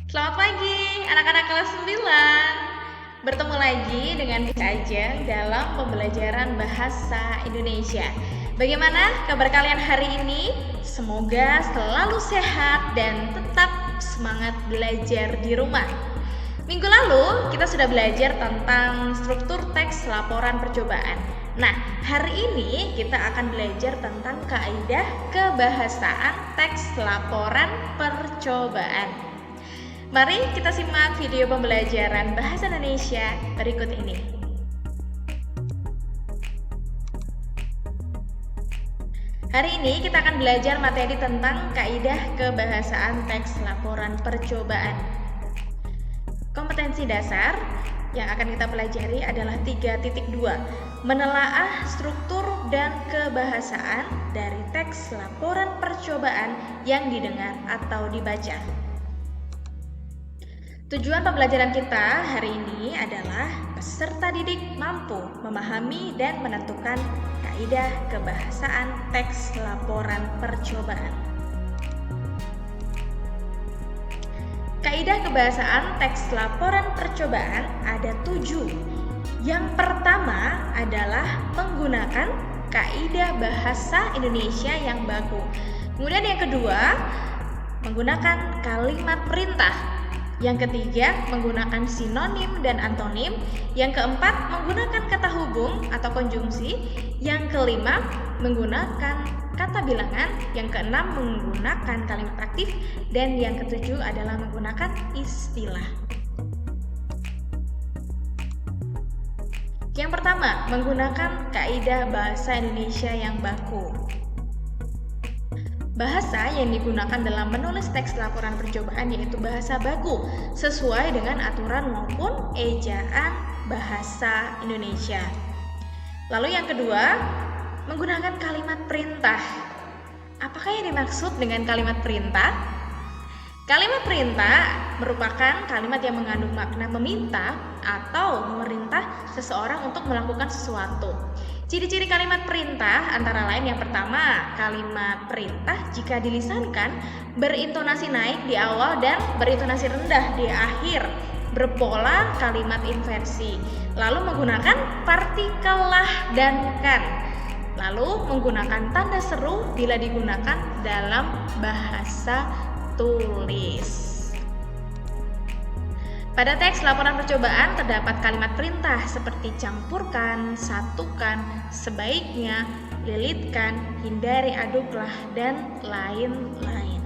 Selamat pagi anak-anak kelas 9. Bertemu lagi dengan Miss Ajeng dalam pembelajaran bahasa Indonesia. Bagaimana kabar kalian hari ini? Semoga selalu sehat dan tetap semangat belajar di rumah. Minggu lalu kita sudah belajar tentang struktur teks laporan percobaan. Nah, hari ini kita akan belajar tentang kaidah kebahasaan teks laporan percobaan. Mari kita simak video pembelajaran bahasa Indonesia berikut ini. Hari ini kita akan belajar materi tentang kaidah kebahasaan teks laporan percobaan. Kompetensi dasar yang akan kita pelajari adalah 3.2. Menelaah struktur dan kebahasaan dari teks laporan percobaan yang didengar atau dibaca. Tujuan pembelajaran kita hari ini adalah peserta didik mampu memahami dan menentukan kaidah kebahasaan teks laporan percobaan. Kaidah kebahasaan teks laporan percobaan ada 7. Yang pertama adalah menggunakan kaidah bahasa Indonesia yang baku. Kemudian yang kedua, menggunakan kalimat perintah. Yang ketiga, menggunakan sinonim dan antonim. Yang keempat, menggunakan kata hubung atau konjungsi. Yang kelima, menggunakan kata bilangan. Yang keenam, menggunakan kalimat aktif. Dan yang ketujuh adalah menggunakan istilah. Yang pertama, menggunakan kaidah bahasa Indonesia yang baku. Bahasa yang digunakan dalam menulis teks laporan percobaan yaitu bahasa baku sesuai dengan aturan maupun ejaan bahasa Indonesia. Lalu yang kedua, menggunakan kalimat perintah. Apakah yang dimaksud dengan kalimat perintah? Kalimat perintah merupakan kalimat yang mengandung makna meminta atau memerintah seseorang untuk melakukan sesuatu. Ciri-ciri kalimat perintah antara lain yang pertama, kalimat perintah jika dilisankan berintonasi naik di awal dan berintonasi rendah di akhir, berpola kalimat inversi, lalu menggunakan partikel lah dan kan, lalu menggunakan tanda seru bila digunakan dalam bahasa tulis. Pada teks laporan percobaan terdapat kalimat perintah seperti campurkan, satukan, sebaiknya, lilitkan, hindari aduklah, dan lain-lain.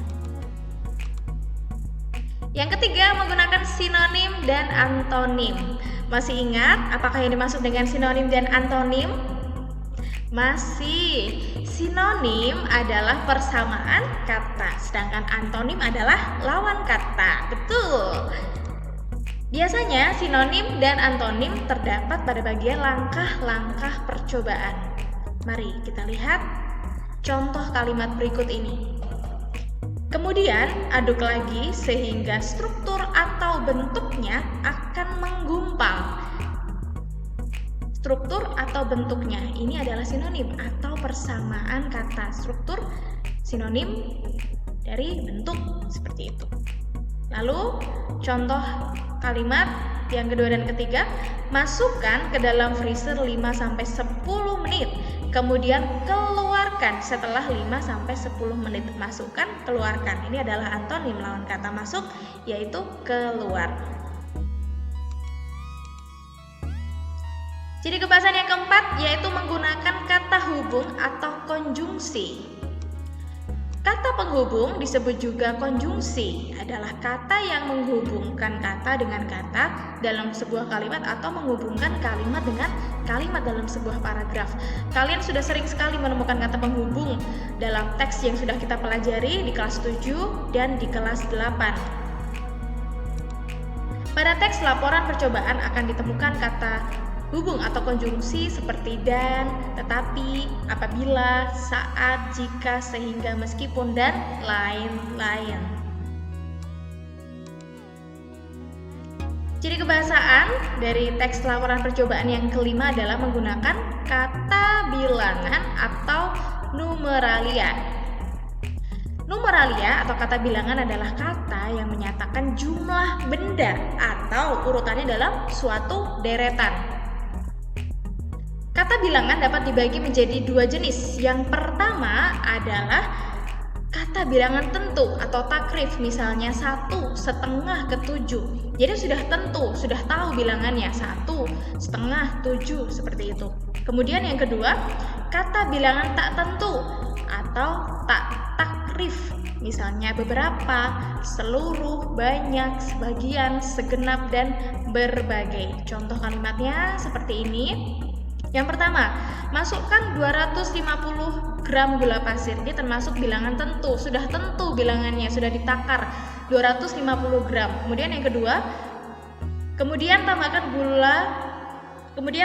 Yang ketiga, menggunakan sinonim dan antonim. Masih ingat apakah yang dimaksud dengan sinonim dan antonim? Masih. Sinonim adalah persamaan kata, sedangkan antonim adalah lawan kata. Betul. Biasanya sinonim dan antonim terdapat pada bagian langkah-langkah percobaan. Mari kita lihat contoh kalimat berikut ini. Kemudian aduk lagi sehingga struktur atau bentuknya akan menggumpal. Struktur atau bentuknya ini adalah sinonim atau persamaan kata. Struktur sinonim dari bentuk seperti itu. Lalu contoh kalimat yang kedua dan ketiga, masukkan ke dalam freezer 5-10 menit. Kemudian keluarkan setelah 5-10 menit. Masukkan, keluarkan. Ini adalah antonim lawan kata masuk yaitu keluar. Ciri kebahasan yang keempat yaitu menggunakan kata hubung atau konjungsi. Kata penghubung disebut juga konjungsi, adalah kata yang menghubungkan kata dengan kata dalam sebuah kalimat atau menghubungkan kalimat dengan kalimat dalam sebuah paragraf. Kalian sudah sering sekali menemukan kata penghubung dalam teks yang sudah kita pelajari di kelas 7 dan di kelas 8. Pada teks laporan percobaan akan ditemukan kata hubung atau konjungsi seperti dan, tetapi, apabila, saat, jika, sehingga, meskipun, dan lain-lain. Ciri kebahasaan dari teks laporan percobaan yang kelima adalah menggunakan kata bilangan atau numeralia. Numeralia atau kata bilangan adalah kata yang menyatakan jumlah benda atau urutannya dalam suatu deretan. Kata bilangan dapat dibagi menjadi dua jenis. Yang pertama adalah kata bilangan tentu atau takrif, misalnya 1/2 ke 7. Jadi sudah tentu, sudah tahu bilangannya 1/2, 7, seperti itu. Kemudian yang kedua, kata bilangan tak tentu atau tak takrif, misalnya beberapa, seluruh, banyak, sebagian, segenap, dan berbagai. Contoh kalimatnya seperti ini. Yang pertama, masukkan 250 gram gula pasir. Ini termasuk bilangan tentu, sudah tentu bilangannya, sudah ditakar 250 gram. Kemudian yang kedua, kemudian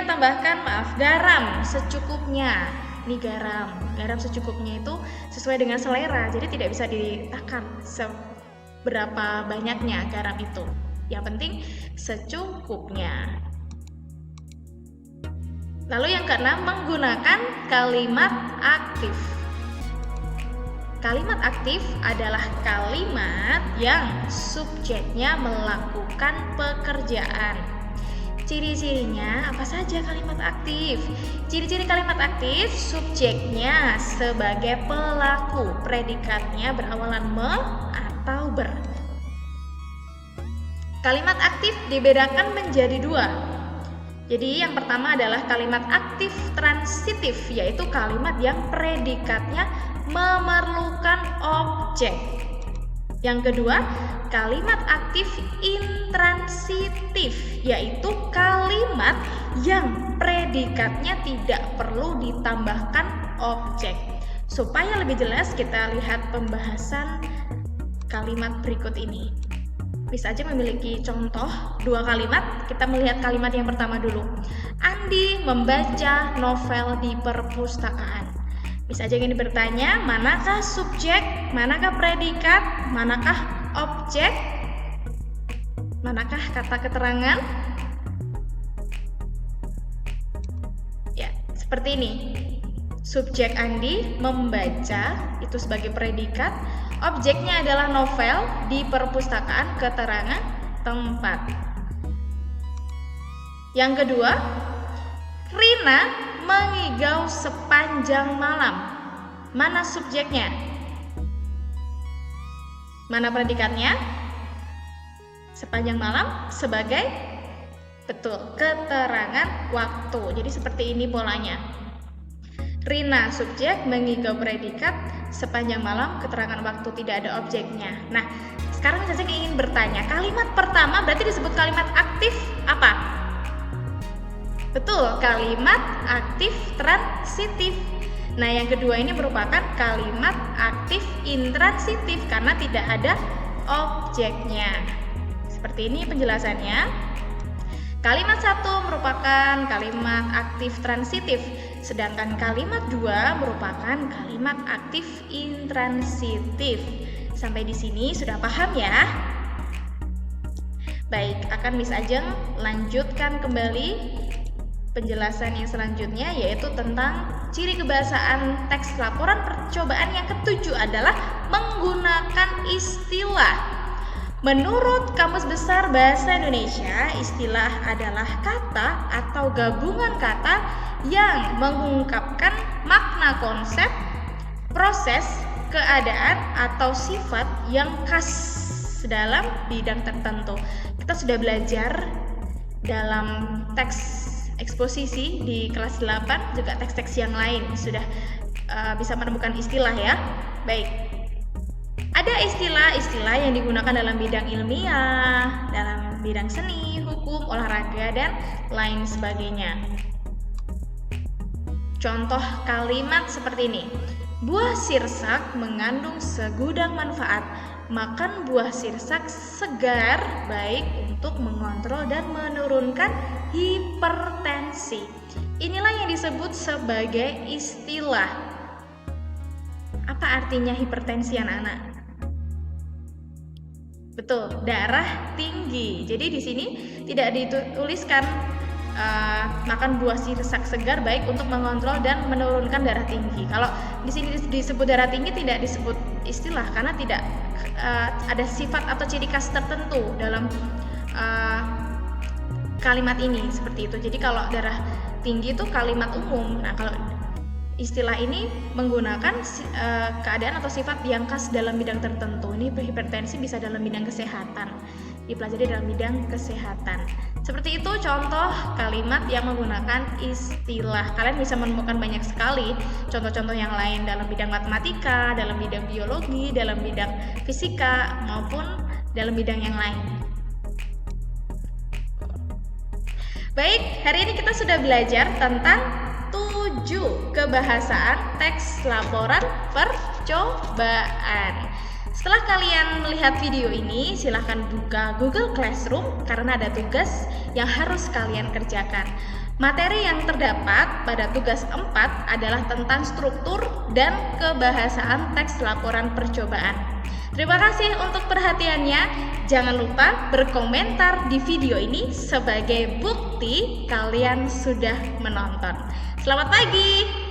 tambahkan garam secukupnya. Ini garam secukupnya itu sesuai dengan selera, jadi tidak bisa ditakar seberapa banyaknya garam itu. Yang penting secukupnya. Lalu yang keenam, menggunakan kalimat aktif. Kalimat aktif adalah kalimat yang subjeknya melakukan pekerjaan. Ciri-cirinya apa saja kalimat aktif? Ciri-ciri kalimat aktif, subjeknya sebagai pelaku, predikatnya berawalan me atau ber. Kalimat aktif dibedakan menjadi dua. Jadi yang pertama adalah kalimat aktif transitif, yaitu kalimat yang predikatnya memerlukan objek. Yang kedua, kalimat aktif intransitif, yaitu kalimat yang predikatnya tidak perlu ditambahkan objek. Supaya lebih jelas, kita lihat pembahasan kalimat berikut ini. Bisa aja memiliki contoh dua kalimat. Kita melihat kalimat yang pertama dulu. Andi membaca novel di perpustakaan. Bisa aja ini bertanya, manakah subjek, manakah predikat, manakah objek, manakah kata keterangan? Ya, seperti ini. Subjek Andi membaca itu sebagai predikat, objeknya adalah novel di perpustakaan, keterangan tempat. Yang kedua, Rina mengigau sepanjang malam. Mana subjeknya? Mana predikatnya? Sepanjang malam sebagai betul keterangan waktu. Jadi seperti ini polanya. Rina subjek, mengigau predikat, sepanjang malam keterangan waktu, tidak ada objeknya. Nah, sekarang saya ingin bertanya, kalimat pertama berarti disebut kalimat aktif apa? Betul, kalimat aktif transitif. Nah, yang kedua ini merupakan kalimat aktif intransitif karena tidak ada objeknya. Seperti ini penjelasannya. Kalimat 1 merupakan kalimat aktif transitif, sedangkan kalimat 2 merupakan kalimat aktif intransitif. Sampai di sini sudah paham ya? Baik, akan Miss Ajeng lanjutkan kembali penjelasan yang selanjutnya, yaitu tentang ciri kebahasaan teks laporan percobaan yang ketujuh adalah menggunakan istilah. Menurut Kamus Besar Bahasa Indonesia, istilah adalah kata atau gabungan kata yang mengungkapkan makna konsep, proses, keadaan, atau sifat yang khas dalam bidang tertentu. Kita sudah belajar dalam teks eksposisi di kelas 8, juga teks-teks yang lain sudah bisa menemukan istilah ya. Baik. Ada istilah-istilah yang digunakan dalam bidang ilmiah, dalam bidang seni, hukum, olahraga, dan lain sebagainya. Contoh kalimat seperti ini. Buah sirsak mengandung segudang manfaat. Makan buah sirsak segar baik untuk mengontrol dan menurunkan hipertensi. Inilah yang disebut sebagai istilah. Apa artinya hipertensi, anak-anak? Betul, darah tinggi. Jadi di sini tidak dituliskan makan buah sirsak segar baik untuk mengontrol dan menurunkan darah tinggi. Kalau di sini disebut darah tinggi tidak disebut istilah karena tidak ada sifat atau ciri khas tertentu dalam kalimat ini seperti itu. Jadi kalau darah tinggi itu kalimat umum. Nah, kalau istilah ini menggunakan keadaan atau sifat yang khas dalam bidang tertentu. Ini hipertensi bisa dalam bidang kesehatan, dipelajari dalam bidang kesehatan. Seperti itu contoh kalimat yang menggunakan istilah. Kalian bisa menemukan banyak sekali contoh-contoh yang lain dalam bidang matematika, dalam bidang biologi, dalam bidang fisika, maupun dalam bidang yang lain. Baik, hari ini kita sudah belajar tentang 7 kebahasaan teks laporan percobaan. Setelah kalian melihat video ini, silahkan buka Google Classroom karena ada tugas yang harus kalian kerjakan. Materi yang terdapat pada tugas 4 adalah tentang struktur dan kebahasaan teks laporan percobaan. Terima kasih untuk perhatiannya. Jangan lupa berkomentar di video ini sebagai bukti kalian sudah menonton. Selamat pagi.